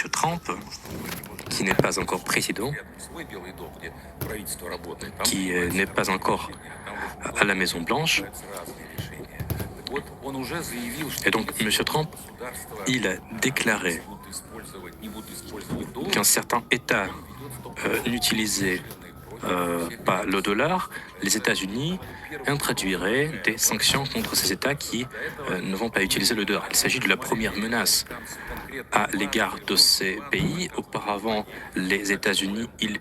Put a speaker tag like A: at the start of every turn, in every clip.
A: Trump, qui n'est pas encore président, qui n'est pas encore à la Maison-Blanche. Et donc, M. Trump, il a déclaré qu'un certain État n'utilisait pas le dollar, les États-Unis introduiraient des sanctions contre ces États qui ne vont pas utiliser le dollar. Il s'agit de la première menace à l'égard de ces pays. Auparavant, les États-Unis, ils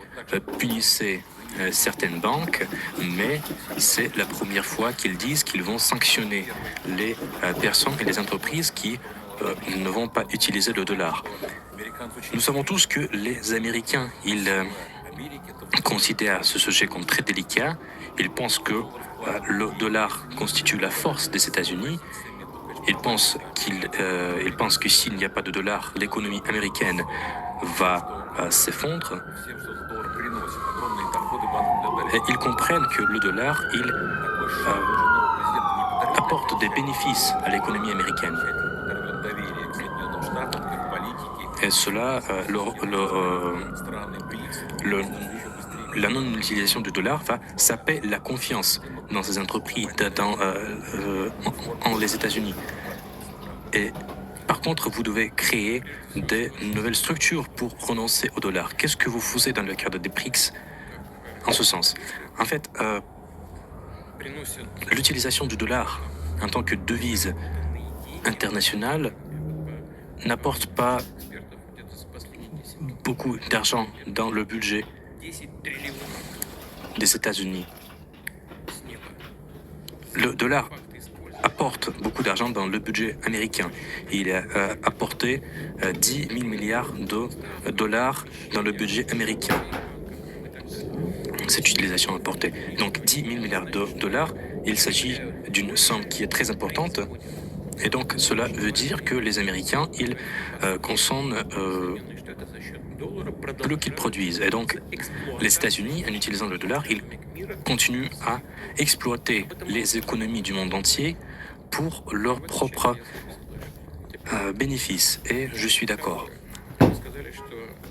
A: punissaient certaines banques, mais c'est la première fois qu'ils disent qu'ils vont sanctionner les personnes et les entreprises qui ne vont pas utiliser le dollar. Nous savons tous que les Américains, ils considèrent ce sujet comme très délicat. Ils pensent que le dollar constitue la force des États-Unis. Ils pensent que s'il n'y a pas de dollar, l'économie américaine va s'effondrer. Et ils comprennent que le dollar, il apporte des bénéfices à l'économie américaine. Et cela, la non-utilisation du dollar va saper la confiance dans ces entreprises, en les États-Unis. Et par contre, vous devez créer des nouvelles structures pour renoncer au dollar. Qu'est-ce que vous faisiez dans le cadre des BRICS en ce sens? En fait, l'utilisation du dollar en tant que devise internationale n'apporte pas beaucoup d'argent dans le budget des États-Unis. Le dollar apporte beaucoup d'argent dans le budget américain. Il a apporté 10 000 milliards de dollars dans le budget américain. Cette utilisation apportée. Donc 10 000 milliards de dollars, il s'agit d'une somme qui est très importante. Et donc cela veut dire que les Américains, ils consomment plus qu'ils produisent. Et donc les États-Unis, en utilisant le dollar, ils continuent à exploiter les économies du monde entier pour leurs propres bénéfices. Et je suis d'accord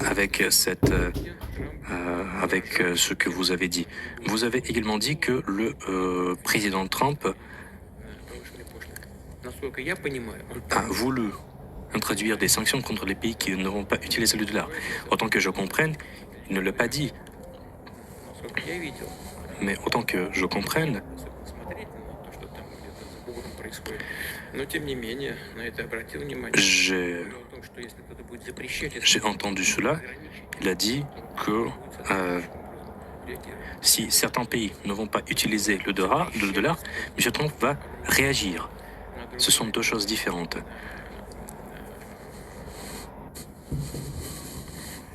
A: avec ce que vous avez dit. Vous avez également dit que le président Trump a voulu introduire des sanctions contre les pays qui ne vont pas utiliser le dollar. Autant que je comprenne, il ne l'a pas dit. Mais autant que je comprenne, j'ai entendu cela. Il a dit que si certains pays ne vont pas utiliser le dollar, M. Trump va réagir. Ce sont deux choses différentes.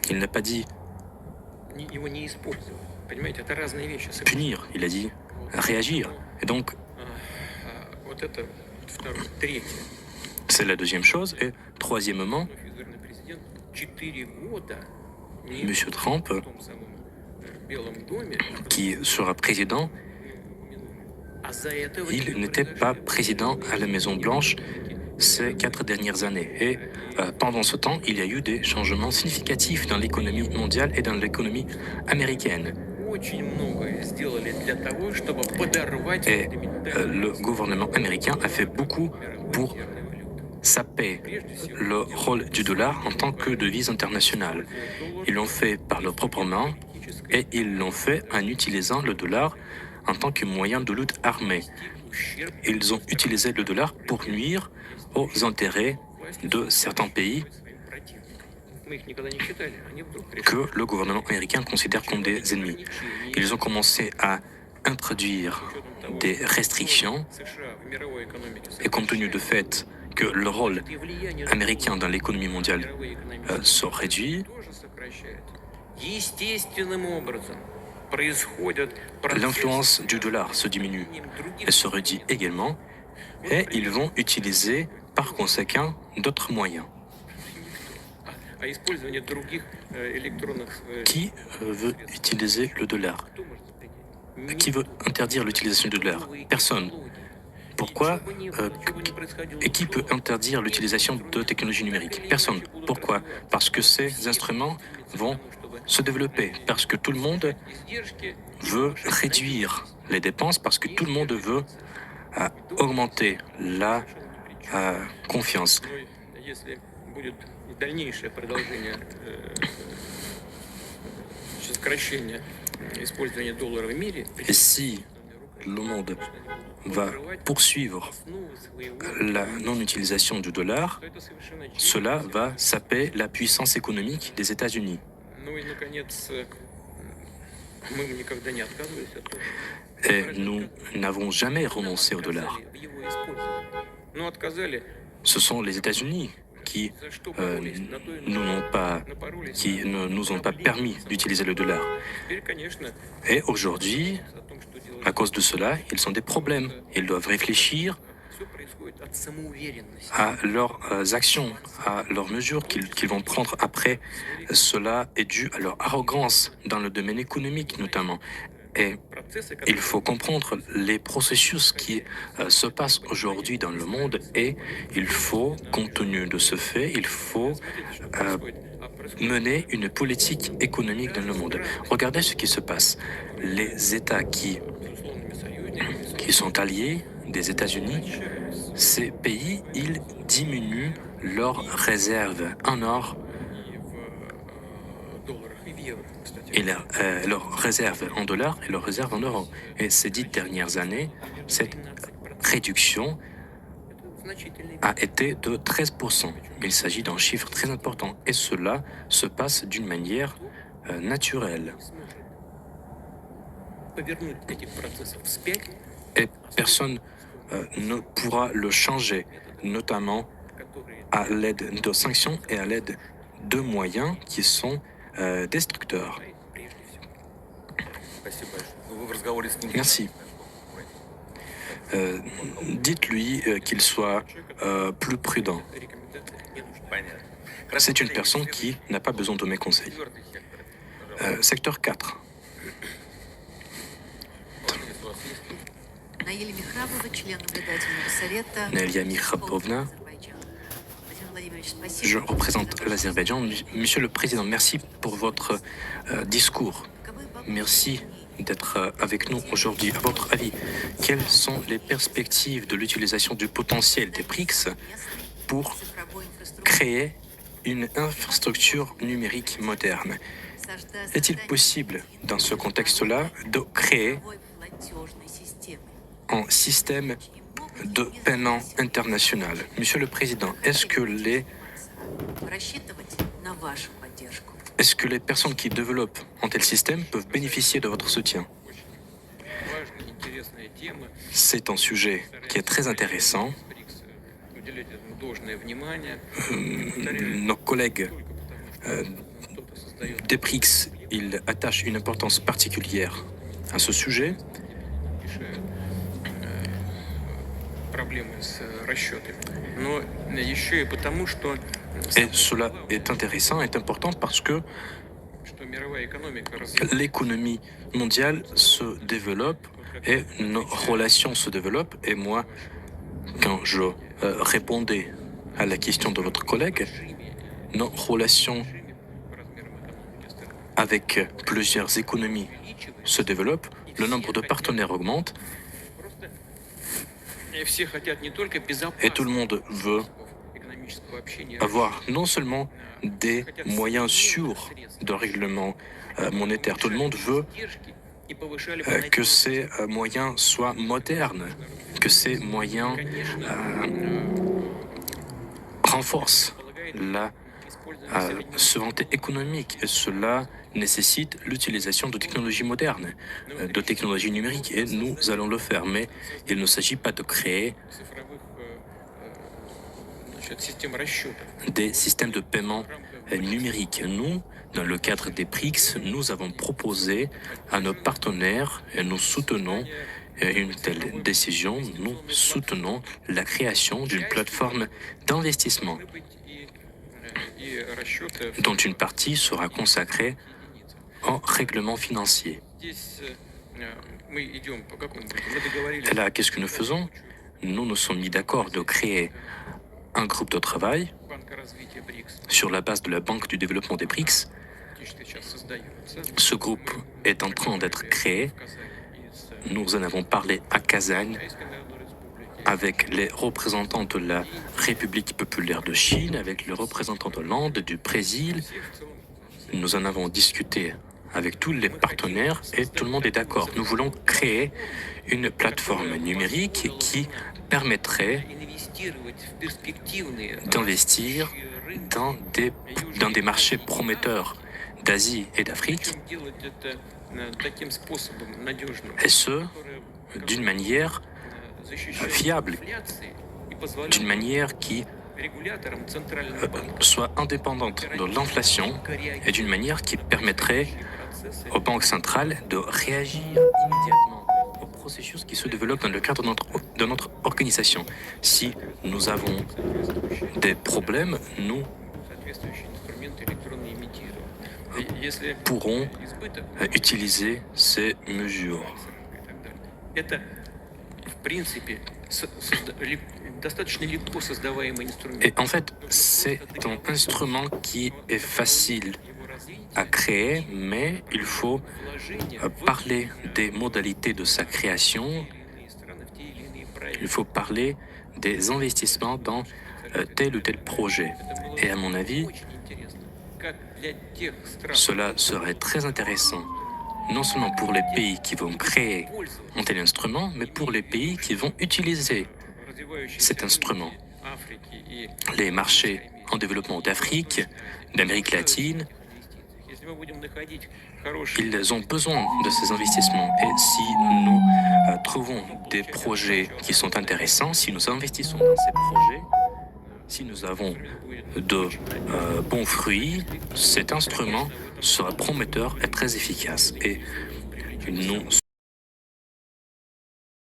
A: Il n'a pas dit punir, il a dit réagir. Et donc, c'est la deuxième chose. Et troisièmement, M. Trump, qui sera président, il n'était pas président à la Maison-Blanche ces 4 dernières années. Et pendant ce temps, il y a eu des changements significatifs dans l'économie mondiale et dans l'économie américaine. Et le gouvernement américain a fait beaucoup pour saper le rôle du dollar en tant que devise internationale. Ils l'ont fait par leurs propres mains et ils l'ont fait en utilisant le dollar en tant que moyen de lutte armée. Ils ont utilisé le dollar pour nuire aux intérêts de certains pays que le gouvernement américain considère comme des ennemis. Ils ont commencé à introduire des restrictions et compte tenu du fait que le rôle américain dans l'économie mondiale se réduit, l'influence du dollar se diminue et se réduit également, et ils vont utiliser par conséquent d'autres moyens. Qui veut utiliser le dollar? Qui veut interdire l'utilisation du dollar? Personne. Pourquoi et qui peut interdire l'utilisation de technologies numériques? Personne. Pourquoi? Parce que ces instruments vont se développer, parce que tout le monde veut réduire les dépenses, parce que tout le monde veut augmenter la confiance. Et si le monde va poursuivre la non-utilisation du dollar, cela va saper la puissance économique des États-Unis. Et nous n'avons jamais renoncé au dollar. Ce sont les États-Unis qui ne nous ont pas permis d'utiliser le dollar. Et aujourd'hui, à cause de cela, ils ont des problèmes. Ils doivent réfléchir à leurs actions, à leurs mesures qu'ils vont prendre après. Cela est dû à leur arrogance dans le domaine économique notamment. Et il faut comprendre les processus qui se passent aujourd'hui dans le monde et il faut, compte tenu de ce fait, il faut mener une politique économique dans le monde. Regardez ce qui se passe. Les États qui sont alliés des États-Unis, ces pays, ils diminuent leurs réserves en or et leurs réserves en dollars et leurs réserves en euros. Et ces 10 dernières années, cette réduction a été de 13%. Il s'agit d'un chiffre très important et cela se passe d'une manière naturelle. Et personne ne pourra le changer, notamment à l'aide de sanctions et à l'aide de moyens qui sont destructeurs. Merci. Dites-lui qu'il soit plus prudent. C'est une personne qui n'a pas besoin de mes conseils. Secteur 4. Naïlia Mikhabovna, je représente l'Azerbaïdjan. Monsieur le Président, merci pour votre discours. Merci d'être avec nous aujourd'hui. À votre avis, quelles sont les perspectives de l'utilisation du potentiel des BRICS pour créer une infrastructure numérique moderne? Est-il possible, dans ce contexte-là, de créer un système de paiement international? Monsieur le Président, est-ce que les personnes qui développent un tel système peuvent bénéficier de votre soutien? C'est un sujet qui est très intéressant. Nos collègues des BRICS, ils attachent une importance particulière à ce sujet. Et cela est intéressant et important parce que l'économie mondiale se développe et nos relations se développent. Et moi, quand je répondais à la question de votre collègue, nos relations avec plusieurs économies se développent, le nombre de partenaires augmente et tout le monde veut avoir non seulement des moyens sûrs de règlement monétaire, tout le monde veut que ces moyens soient modernes, que ces moyens renforcent la souveraineté économique. Et cela nécessite l'utilisation de technologies modernes, de technologies numériques, et nous allons le faire. Mais il ne s'agit pas de créer des systèmes de paiement numériques. Nous, dans le cadre des BRICS, nous avons proposé à nos partenaires, et nous soutenons une telle décision, nous soutenons la création d'une plateforme d'investissement dont une partie sera consacrée au règlement financier. Et là, qu'est-ce que nous faisons? nous nous sommes mis d'accord de créer un groupe de travail sur la base de la Banque du développement des BRICS. Ce groupe est en train d'être créé. Nous en avons parlé à Kazan avec les représentants de la République populaire de Chine, avec les représentants de l'Inde, du Brésil. Nous en avons discuté avec tous les partenaires et tout le monde est d'accord. Nous voulons créer une plateforme numérique qui permettrait d'investir dans des marchés prometteurs d'Asie et d'Afrique, et ce, d'une manière fiable, d'une manière qui soit indépendante de l'inflation et d'une manière qui permettrait aux banques centrales de réagir immédiatement au processus qui se développe dans le cadre de notre organisation. Si nous avons des problèmes, nous pourrons utiliser ces mesures. Et en fait, c'est un instrument qui est facile à créer, mais il faut parler des modalités de sa création, il faut parler des investissements dans tel ou tel projet. Et à mon avis, cela serait très intéressant, non seulement pour les pays qui vont créer un tel instrument, mais pour les pays qui vont utiliser cet instrument. Les marchés en développement d'Afrique, d'Amérique latine, ils ont besoin de ces investissements. Et si nous trouvons des projets qui sont intéressants, si nous investissons dans ces projets, si nous avons de bons fruits, cet instrument sera prometteur et très efficace. Et nous